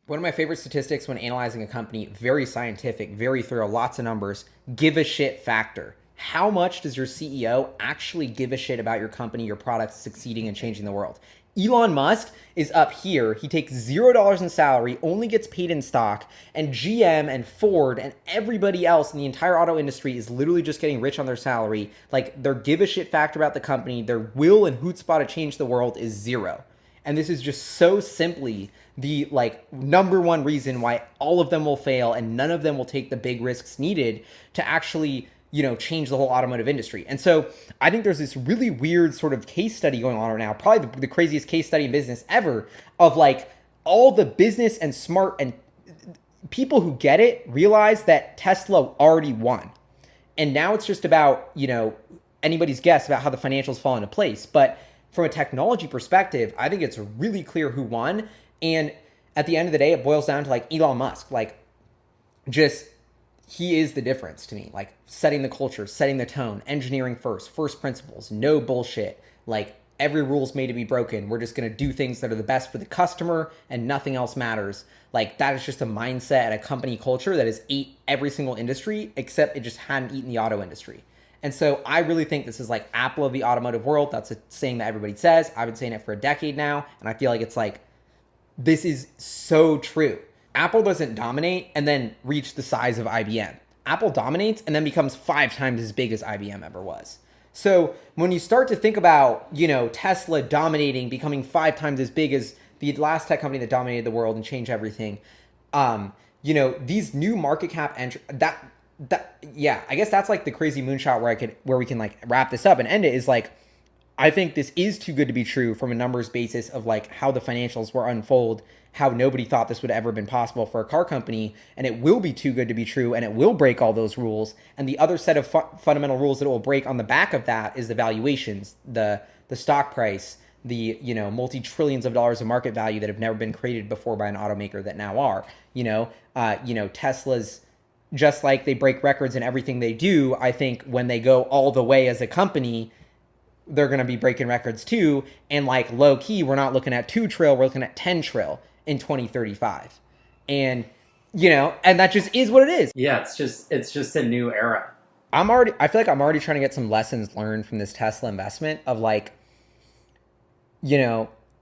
One of my favorite statistics when analyzing a company, very scientific, very thorough, lots of numbers, give a shit factor. How much does your CEO actually give a shit about your company, your products succeeding and changing the world? Elon Musk is up here. He takes $0 in salary, only gets paid in stock, and GM and Ford and everybody else in the entire auto industry is literally just getting rich on their salary. Like, their give a shit factor about the company, their will and chutzpah to change the world is zero. And this is just so simply the like number one reason why all of them will fail and none of them will take the big risks needed to actually, change the whole automotive industry. And so I think there's this really weird sort of case study going on right now, probably the craziest case study in business ever, of like all the business and smart and people who get it realize that Tesla already won. And now it's just about, anybody's guess about how the financials fall into place. But from a technology perspective, I think it's really clear who won. And at the end of the day, it boils down to like Elon Musk, like just he is the difference to me, like setting the culture, setting the tone, engineering first principles, no bullshit. Like every rule's made to be broken. We're just going to do things that are the best for the customer and nothing else matters. Like that is just a mindset and a company culture that has ate every single industry, except it just hadn't eaten the auto industry. And so I really think this is like Apple of the automotive world. That's a saying that everybody says. I've been saying it for a decade now. And I feel like it's like, this is so true. Apple doesn't dominate and then reach the size of IBM. Apple dominates and then becomes 5 times as big as IBM ever was. So when you start to think about, Tesla dominating, becoming 5 times as big as the last tech company that dominated the world and changed everything, these new market cap entry, I guess that's like the crazy moonshot where we can like wrap this up and end it is like, I think this is too good to be true from a numbers basis of like how the financials will unfold, how nobody thought this would have ever been possible for a car company, and it will be too good to be true, and it will break all those rules. And the other set of fundamental rules that it will break on the back of that is the valuations, the stock price, the multi-trillions of dollars of market value that have never been created before by an automaker that now are. Tesla's, just like they break records in everything they do, I think when they go all the way as a company, they're going to be breaking records too. And like low key, we're not looking at 2 trill, we're looking at 10 trill in 2035. And, and that just is what it is. Yeah, it's just a new era. I feel like I'm already trying to get some lessons learned from this Tesla investment of like,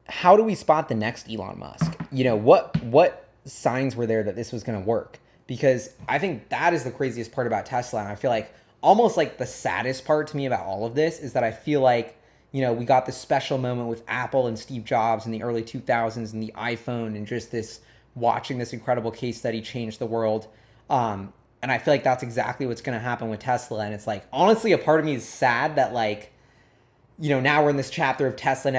how do we spot the next Elon Musk? What signs were there that this was going to work? Because I think that is the craziest part about Tesla. And I feel like almost like the saddest part to me about all of this is that I feel like, we got this special moment with Apple and Steve Jobs in the early 2000s and the iPhone and just watching this incredible case study change the world. And I feel like that's exactly what's going to happen with Tesla. And it's like, honestly, a part of me is sad that like, now we're in this chapter of Tesla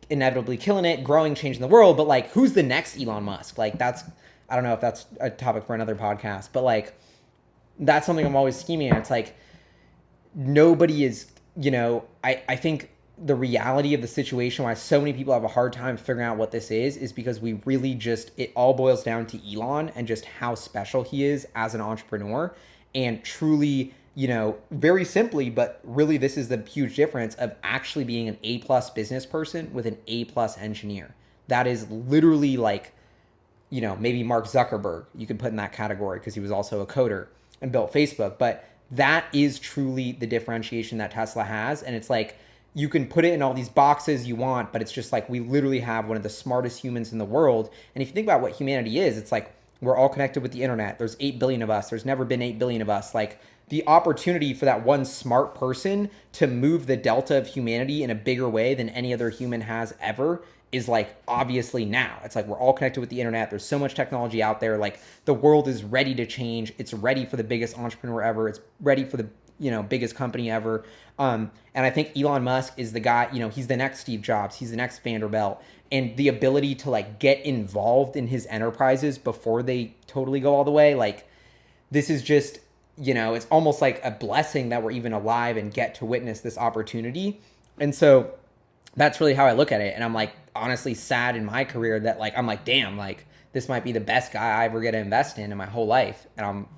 inevitably killing it, growing, changing the world. But like, who's the next Elon Musk? Like I don't know if that's a topic for another podcast, but like, that's something I'm always scheming at. It's like nobody is, I think the reality of the situation why so many people have a hard time figuring out what this is because we really it all boils down to Elon and just how special he is as an entrepreneur. And truly, very simply, but really this is the huge difference of actually being an A+ business person with an A+ engineer. That is literally like, maybe Mark Zuckerberg you could put in that category because he was also a coder and built Facebook. But that is truly the differentiation that Tesla has. And it's like, you can put it in all these boxes you want, but it's just like, we literally have one of the smartest humans in the world. And if you think about what humanity is, it's like, we're all connected with the internet. There's 8 billion of us. There's never been 8 billion of us. Like the opportunity for that one smart person to move the delta of humanity in a bigger way than any other human has ever is like obviously now. It's like we're all connected with the internet. There's so much technology out there. Like the world is ready to change. It's ready for the biggest entrepreneur ever. It's ready for the biggest company ever. And I think Elon Musk is the guy, he's the next Steve Jobs. He's the next Vanderbilt. And the ability to like get involved in his enterprises before they totally go all the way. Like this is just, it's almost like a blessing that we're even alive and get to witness this opportunity. And so that's really how I look at it. And I'm like, honestly sad in my career that like, I'm like, damn, like this might be the best guy I ever get to invest in my whole life. And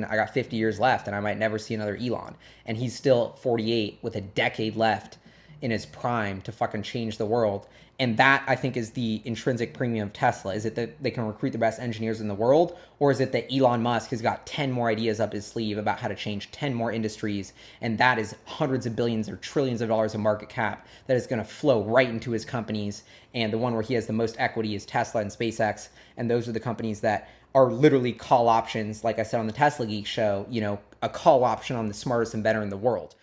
I got 50 years left and I might never see another Elon. And he's still 48 with a decade left in his prime to fucking change the world. And that, I think, is the intrinsic premium of Tesla. Is it that they can recruit the best engineers in the world? Or is it that Elon Musk has got 10 more ideas up his sleeve about how to change 10 more industries? And that is hundreds of billions or trillions of dollars of market cap that is going to flow right into his companies. And the one where he has the most equity is Tesla and SpaceX. And those are the companies that are literally call options. Like I said on the Tesla Geek show, you know, a call option on the smartest inventor in the world.